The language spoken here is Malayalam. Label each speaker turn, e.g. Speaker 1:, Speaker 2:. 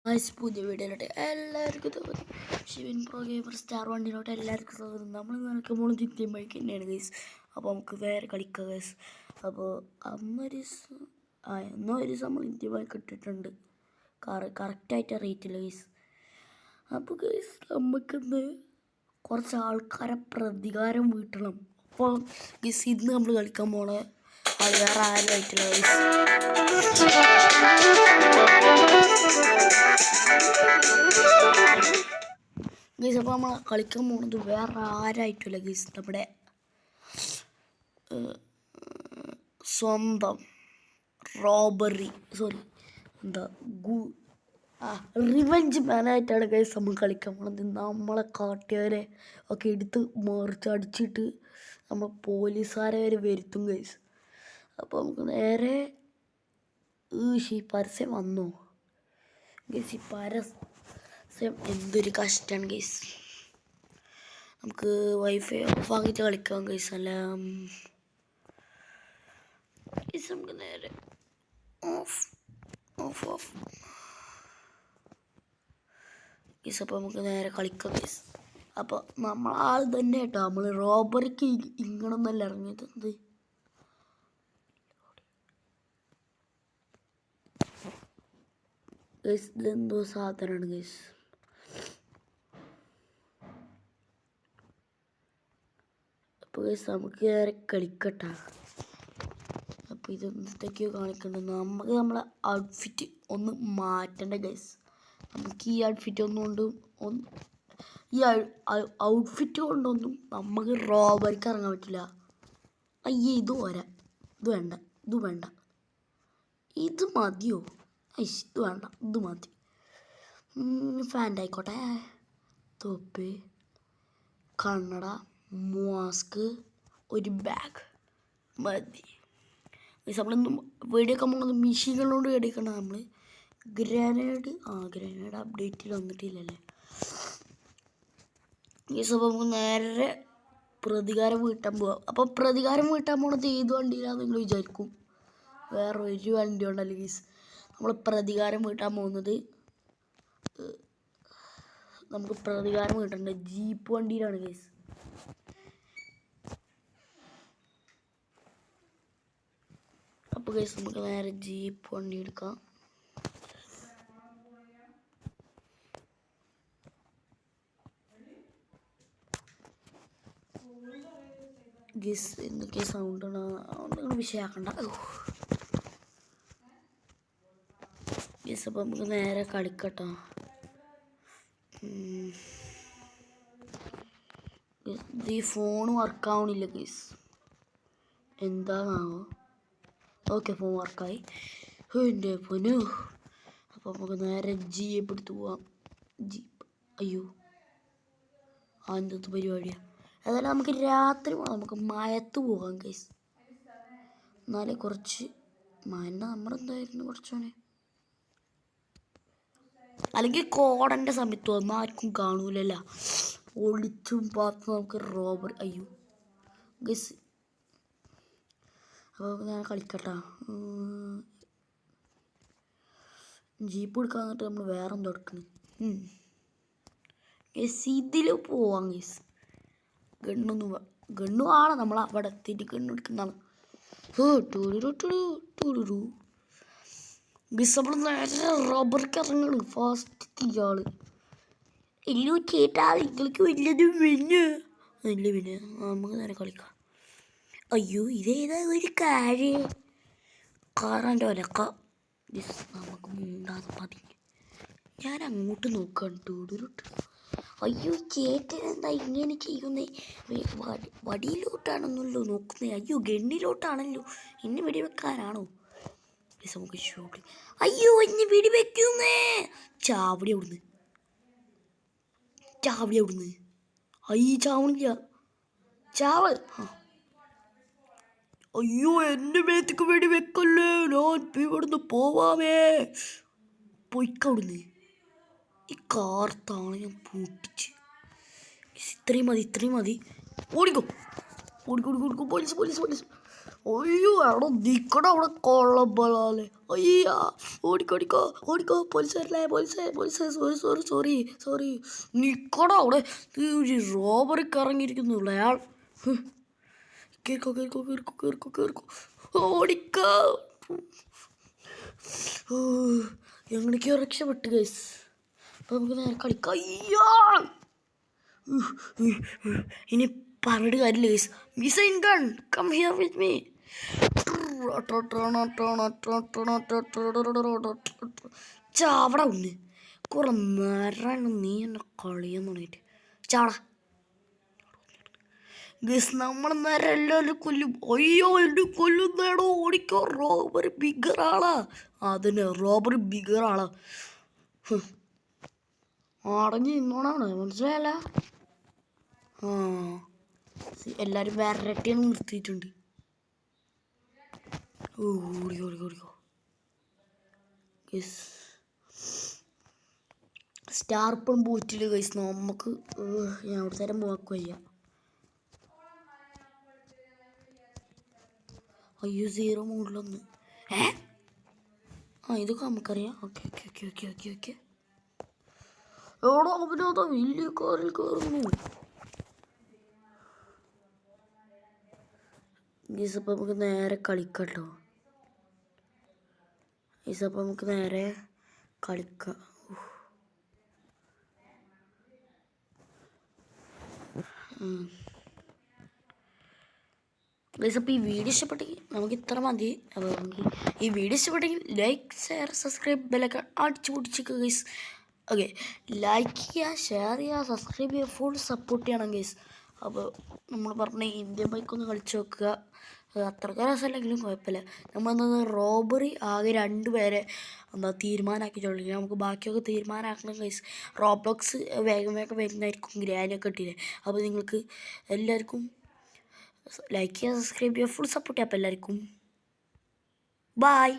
Speaker 1: പുതിയ വീഡിയോയിലോട്ട് എല്ലാവർക്കും തോന്നി ഷിവിൻ പ്രോ ഗെയിമർ സ്റ്റാർ വണ്ടിയിലോട്ട് എല്ലാവർക്കും സ്വാഗതം. നമ്മൾ നടക്കുമ്പോൾ ചിത്യം ബൈക്ക് തന്നെയാണ് ഗൈസ്. അപ്പോൾ നമുക്ക് വേറെ കളിക്കാം ഗൈസ്. അപ്പോൾ എന്നൊരു ദിവസം നമ്മൾ ഇന്ത്യ ബൈക്ക് ഇട്ടിട്ടുണ്ട്. കറക്റ്റായിട്ട് അറിയിട്ടില്ല ഗൈസ്. അപ്പോൾ ഗൈസ് നമുക്കിന്ന് കുറച്ച് ആൾക്കാരെ പ്രതികാരം വീട്ടണം. അപ്പോൾ ഗൈസ് ഇന്ന് നമ്മൾ കളിക്കാൻ പോണ ആൾ വേറെ ആരുമായിട്ടില്ല ഗൈസ്. ഗൈസ് അപ്പോൾ നമ്മൾ കളിക്കാൻ പോകുന്നത് വേറെ ആരായിട്ടില്ല ഗൈസ്, നമ്മുടെ സ്വന്തം റിവെഞ്ച് മാനായിട്ടാണ് ഗൈസ് നമ്മൾ കളിക്കാൻ പോകുന്നത്. നമ്മളെ കാട്ടുകാരെ ഒക്കെ എടുത്ത് മറിച്ചടിച്ചിട്ട് നമ്മൾ പോലീസുകാരെ വരെ വരുത്തും ഗൈസ്. അപ്പോൾ നമുക്ക് നേരെ ഈ പരസ്യം വന്നോ ഗൈസ്? ഈ പരസ്യം എന്തൊരു കഷ്ടമാണ് ഗൈസ്. നമുക്ക് വൈഫൈ ഓഫ് ആക്കിയിട്ട് കളിക്കാം ഗൈസ്. അല്ല ഗൈസ് നമുക്ക് നേരെ ഓഫ് ഗൈസ്. അപ്പോൾ നമുക്ക് നേരെ കളിക്കാം ഗൈസ്. അപ്പോൾ നമ്മളാൾ തന്നെ കേട്ടോ, നമ്മൾ റോബറിക്ക് ഇങ്ങനൊന്നല്ല ഇറങ്ങിയത്. എന്ത് ഗൈസ്, ഇതെന്തോ സാധനമാണ് ഗൈസ്. അപ്പോൾ ഗൈസ് നമുക്ക് നേരെ കളിക്കട്ടെ. അപ്പോൾ ഇതെന്തൊക്കെയോ കാണിക്കണ്ട. നമുക്ക് നമ്മളെ ഔട്ട്ഫിറ്റ് ഒന്ന് മാറ്റണ്ട ഗൈസ്. നമുക്ക് ഈ ഔട്ട്ഫിറ്റ് ഈ ഔട്ട്ഫിറ്റ് കൊണ്ടൊന്നും നമുക്ക് റോബറിക്ക് ഇറങ്ങാൻ പറ്റില്ല. അയ്യേ, ഇത് പോരാ, ഇത് വേണ്ട, ഇത് മതിയോ? ഇത് വേണ്ട, ഇത് മതി. ഫാൻ്റ് ആയിക്കോട്ടെ. തൊപ്പി, കണ്ണട, മാസ്ക്, ഒരു ബാഗ് മതി. നമ്മളൊന്നും വെടിയൊക്കെ പോകുന്നത് മെഷീനുകളോട് വെടിക്കണം. നമ്മൾ ഗ്രനേഡ് അപ്ഡേറ്റിൽ വന്നിട്ടില്ലല്ലേ ഗൈസ്. അപ്പോൾ നമുക്ക് നേരെ പ്രതികാരം വീട്ടാൻ പോവാം. അപ്പോൾ പ്രതികാരം വീട്ടാൻ പോണത് ഏത് വണ്ടിയിലാണെന്ന് നിങ്ങൾ വിചാരിക്കും. വേറെ ഒരു വണ്ടി ഉണ്ടല്ലോ ഗൈസ്. നമ്മൾ പ്രതികാരം വീട്ടാൻ പോകുന്നത്, നമുക്ക് പ്രതികാരം വീട്ടേണ്ട ജീപ്പ് വണ്ടിയിലാണ് ഗൈസ്. അപ്പോൾ ഗൈസ് നമുക്ക് നേരെ ജീപ്പ് വണ്ടി എടുക്കാം. ഗൈസ് എന്തൊക്കെ സൗണ്ടാണ്, നിങ്ങൾ വിഷയമാക്കണ്ട ഗൈസ്. അപ്പോൾ നമുക്ക് നേരെ കളിക്കട്ടോ. ഈ ഫോൺ വർക്കാവണില്ല ഗൈസ്, എന്താണാവോ? ഓക്കെ, ഫോൺ വർക്കായി. എൻ്റെ പൊന്നു. അപ്പോൾ നമുക്ക് നേരെ ജീപ്പ് എടുത്ത് പോവാം. ജീപ്പ്, അയ്യോ എന്തൊക്കെ പരിപാടിയാണ്. അതായത് നമുക്ക് രാത്രി പോകാം, നമുക്ക് മയത്ത് പോകാം ഗൈസ്. എന്നാലേ കുറച്ച് നമ്മളെന്തായിരുന്നു കുറച്ചോനെ, അല്ലെങ്കിൽ കോടൻ്റെ സമയത്ത് വന്നാൽ ആർക്കും കാണൂലല്ല. ഒളിച്ചും പാത്ത് നമുക്ക് റോബർ, അയ്യോ ഗൈസ്. അപ്പോൾ ഞാൻ കളിക്കട്ടാ. ജീപ്പ് എടുക്കാൻ വന്നിട്ട് നമ്മൾ വേറെ എന്തോ എടുക്കണം ഗൈസ്. ഇതിൽ പോവാം ഗൈസ്. ഗണ്ണു ആണ് നമ്മൾ അവിടെ എത്തിയിട്ട് ഗണ്ണു എടുക്കുന്നതാണ്. ഗൈസ് നമ്മൾ നേരെ റബ്ബർക്ക് ഇറങ്ങണം. ഫാസ്റ്റ് ഇയാള് എല്ലോ ചേട്ടാ, നിങ്ങൾക്ക് വലിയതും പിന്നെ നമുക്ക് നേരെ കളിക്കാം. അയ്യോ, ഇതേതാ ഒരു കാറാൻ്റെ ഒലക്ക. ഗൈസ് നമുക്ക് മുണ്ടാതെ പതിഞ്ഞ് ഞാൻ അങ്ങോട്ട് നോക്കാം. അയ്യോ, ചേട്ടൻ എന്താ ഇങ്ങനെ ചെയ്യുന്നേ? വടിയിലോട്ടാണെന്നല്ലോ നോക്കുന്നേ. അയ്യോ, ഗണ്ണിലോട്ടാണല്ലോ. എന്നെ വെടിവെക്കാനാണോ? നമുക്ക് ഷോട്ട്. അയ്യോ, എന്നെ വെടിവെക്കുന്നേ. ചാവടി അവിടുന്ന്. അയ്യ, ചാവണില്ല. ചാവൽ. അയ്യോ, എൻ്റെ മേത്തേക്ക് വെടിവെക്കല്ലേ. ഞാൻ ഇവിടുന്ന് പോവാമേ. പൊയ്ക്കവിടുന്ന്. ഈ കാർത്താണ് ഞാൻ പൂട്ടിച്ച്. ഇത്രയും മതി. ഓടിക്കോ. പോലീസ്. അയ്യോ എടോ നിക്കട അവിടെ കൊള്ളബലാലെ അയ്യാ ഓടിക്കോടിക്കോ ഓടിക്കോ പോലീസുകാരല്ലേ പോലീസ് സോറി നിക്കട അവിടെ ഒരു റോബറിക്ക് ഇറങ്ങിയിരിക്കുന്നുള്ളൂ അയാൾ കേറിക്കോ ഓടിക്കോ എങ്ങനെയൊക്കെയോ രക്ഷപ്പെട്ടു ഗൈസ്. അപ്പം നമുക്ക് നേരെ കളിക്കാം. അയ്യോ ഇനി പറഞ്ഞിട്ട് കാര്യമില്ല ഗൈസ്. മിസൈൻ gun come here with me. ചാവട ഒന്ന് കുറെ നേരം നീ എന്നെ കളിയെന്ന് തുടങ്ങിയിട്ട് ചാവട ഗൈസ്. നമ്മൾ നേരെ എല്ലാവരും കൊല്ലും. അയ്യോ എന്നെ കൊല്ലുന്നേടോ ഓടിക്കോ. റോബറി ബിഗർ ആളാ. അതിന് റോബറി ബിഗർ ആളാ. അടങ്ങി നിന്നോണാണ് മനസ്സിലായല്ല. ആ എല്ലാവരും വരട്ടിയാണ് നിർത്തിയിട്ടുണ്ട്. ഓടിക്കോ ഗൈസ്. സ്റ്റാർ ഇപ്പം പോയിട്ടില്ല ഗൈസ്. നമുക്ക് ഞാൻ അവിടെ തരം പോക്ക് വയ്യ. അയ്യോ 0 മൂഡിലൊന്ന് ഇതൊക്കെ നമുക്കറിയാം. ഓക്കെ എവിടെ അവനതാ വലിയ കാറിൽ കയറുന്നു ഗൈസ്. അപ്പം നമുക്ക് നേരെ കളിക്കട്ടോ ഗൈസ്. അപ്പം നമുക്ക് നേരെ കളിക്കാം. ഗൈസ് അപ്പോൾ ഈ വീഡിയോ ഇഷ്ടപ്പെട്ടെങ്കിൽ നമുക്ക് ഇത്ര മതി. അപ്പോൾ നമുക്ക് ഈ വീഡിയോ ഇഷ്ടപ്പെട്ടെങ്കിൽ ലൈക്ക് ഷെയർ സബ്സ്ക്രൈബ് ബെല്ലൊക്കെ അടിച്ചു പൊടിച്ചേക്കുക ഗൈസ്. ഓക്കെ ലൈക്ക് ചെയ്യുക, ഷെയർ ചെയ്യുക, സബ്സ്ക്രൈബ് ചെയ്യുക, ഫുൾ സപ്പോർട്ട് ചെയ്യണം ഗൈസ്. അപ്പോൾ നമ്മൾ പറഞ്ഞ ഇന്ത്യൻ ബൈക്കൊന്ന് കളിച്ച് നോക്കുക. അത്രയ്ക്ക് രസമല്ലെങ്കിലും കുഴപ്പമില്ല. നമ്മളെന്താ റോബറി ആകെ 2 പേരെ തീരുമാനമാക്കിയിട്ടുള്ളൂ. നമുക്ക് ബാക്കിയൊക്കെ തീരുമാനമാക്കണം ഗൈസ്. റോബ്ലോക്സ് വേഗം വരുന്നതായിരിക്കും ഗ്രാനൊക്കെ ഇട്ടില്ലേ. അപ്പോൾ നിങ്ങൾക്ക് എല്ലാവർക്കും ലൈക്ക് ചെയ്യുക, സബ്സ്ക്രൈബ് ചെയ്യുക, ഫുൾ സപ്പോർട്ട് ചെയ്യുക. അപ്പോൾ എല്ലാവർക്കും ബൈ.